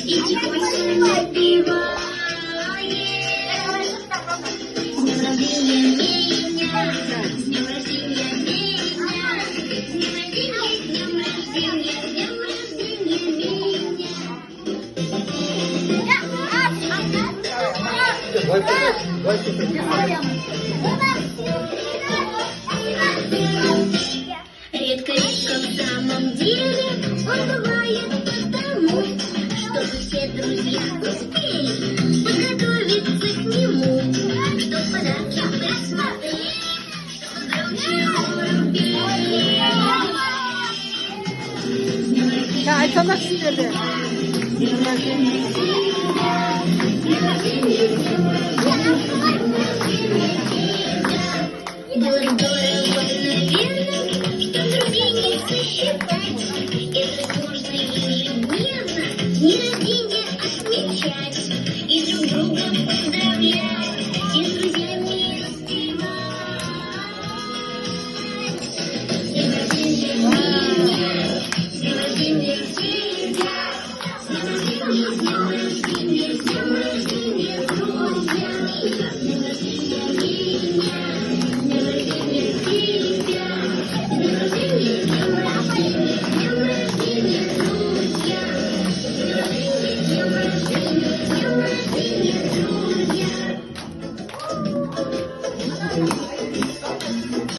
и тихонько напевает. С днем рождения меня, с днем рождения меня, с днем рождения, с днем рождения, с днем рождения меня. Редко-редко в самом деле он бывает потому, чтобы все друзья успели подготовиться к нему, чтоб подарки присмотреть, чтоб громче хором пели. Ya açmak istedi. Было здорово